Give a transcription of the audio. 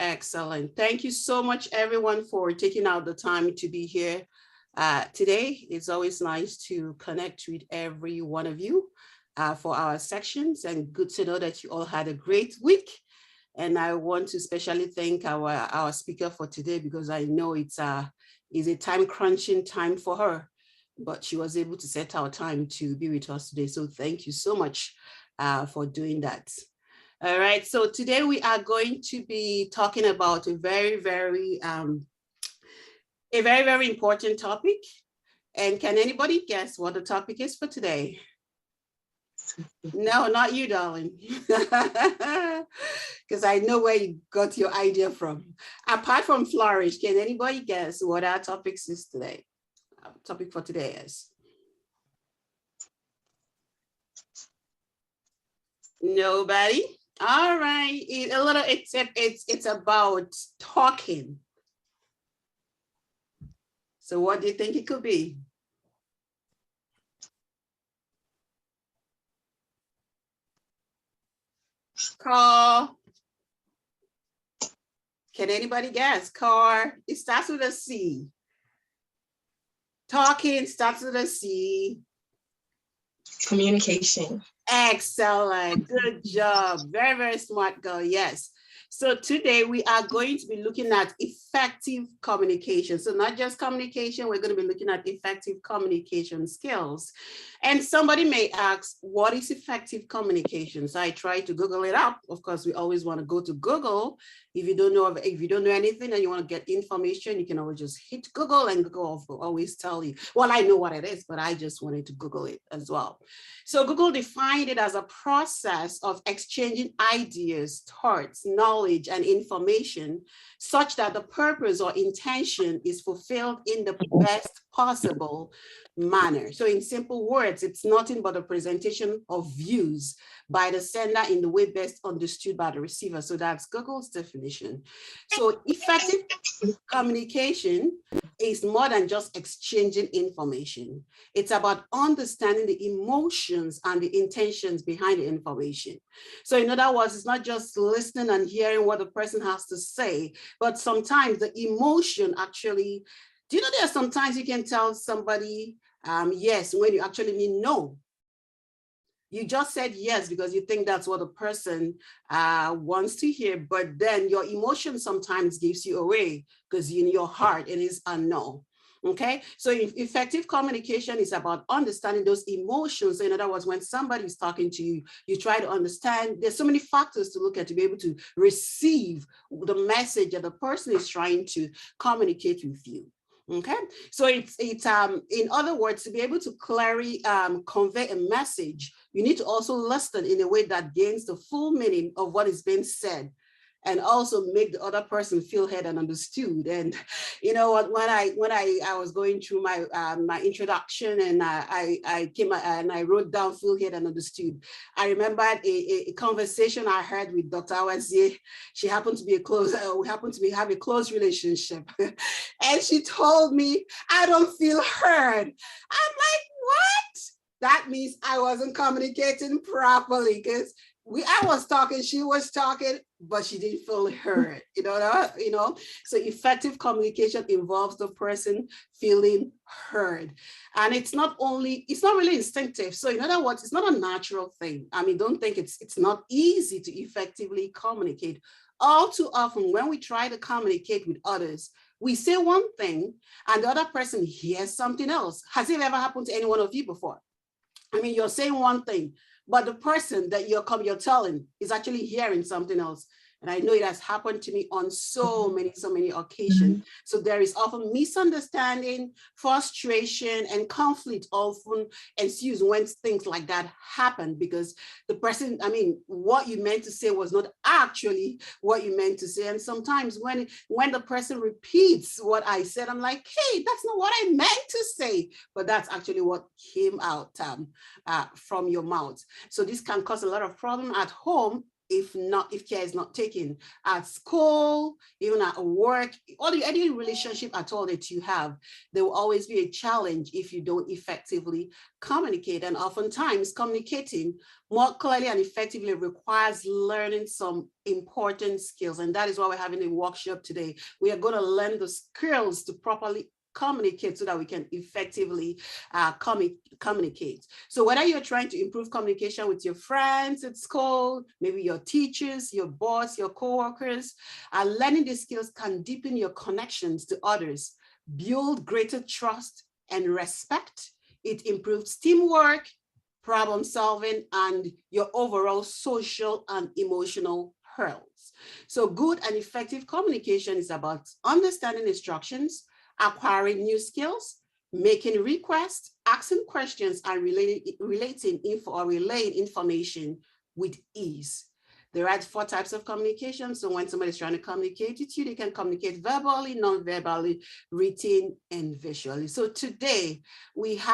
Excellent. Thank you so much, everyone, for taking out the time to be here today. It's always nice to connect with every one of you for our sections, and good to know that you all had a great week. And I want to especially thank our speaker for today, because I know it's is a time crunching time for her, but she was able to set our time to be with us today. So thank you so much for doing that. All right, so today we are going to be talking about a very, very important topic. And can anybody guess what the topic is for today? No, not you, darling. Because I know where you got your idea from. Apart from Flourish, can anybody guess what our topic is today? Our topic for today is? Nobody? All right, it's about talking. So what do you think it could be? Car. Can anybody guess? Car. It starts with a C. Talking starts with a C. Communication. Excellent. Good job. Very, very smart girl. Yes. So today we are going to be looking at effective communication. So not just communication, we're going to be looking at effective communication skills. And somebody may ask, what is effective communication? So I try to Google it up. Of course, we always want to go to Google. If you don't know anything and you want to get information, you can always just hit Google, and Google will always tell you. Well, I know what it is, but I just wanted to Google it as well. So Google defined it as a process of exchanging ideas, thoughts, knowledge, and information such that the purpose or intention is fulfilled in the best possible manner. So in simple words, it's nothing but a presentation of views by the sender in the way best understood by the receiver. So that's Google's definition. So effective communication is more than just exchanging information. It's about understanding the emotions and the intentions behind the information. So in other words, it's not just listening and hearing what the person has to say, but sometimes the emotion actually, do you know there are sometimes you can tell somebody yes when you actually mean no? You just said yes because you think that's what the person wants to hear, but then your emotion sometimes gives you away because in your heart it is a no. Okay, so effective communication is about understanding those emotions. So in other words, when somebody is talking to you, you try to understand. There's so many factors to look at to be able to receive the message that the person is trying to communicate with you. Okay, so it's in other words, to be able to clearly convey a message, you need to also listen in a way that gains the full meaning of what is being said, and also make the other person feel heard and understood. And you know what, when I was going through my my introduction, and I came and I wrote down feel heard and understood, I remembered a conversation I had with Dr. Awazie. She happened to be we happened to have a close relationship. And she told me, I don't feel heard. I'm like, what? That means I wasn't communicating properly, because I was talking, she was talking, but she didn't feel heard. You know. So effective communication involves the person feeling heard, and it's not really instinctive. So in other words, it's not a natural thing. I mean, don't think it's not easy to effectively communicate. All too often, when we try to communicate with others, we say one thing and the other person hears something else. Has it ever happened to any one of you before? I mean, you're saying one thing, but the person that you're telling is actually hearing something else. And I know it has happened to me on so many occasions. So there is often misunderstanding, frustration, and conflict often ensues when things like that happen, because the person, I mean, what you meant to say was not actually what you meant to say. And sometimes when the person repeats what I said, I'm like, hey, that's not what I meant to say, but that's actually what came out from your mouth. So this can cause a lot of problem at home if care is not taken at school, even at work, or any relationship at all that you have, there will always be a challenge if you don't effectively communicate. And oftentimes communicating more clearly and effectively requires learning some important skills. And that is why we're having a workshop today. We are going to learn the skills to properly communicate so that we can effectively communicate. So whether you're trying to improve communication with your friends at school, maybe your teachers, your boss, your coworkers, learning these skills can deepen your connections to others, build greater trust and respect. It improves teamwork, problem solving, and your overall social and emotional health. So good and effective communication is about understanding instructions, acquiring new skills, making requests, asking questions, and relaying information with ease. There are 4 types of communication. So when somebody's trying to communicate with you, they can communicate verbally, non-verbally, written, and visually. So today we have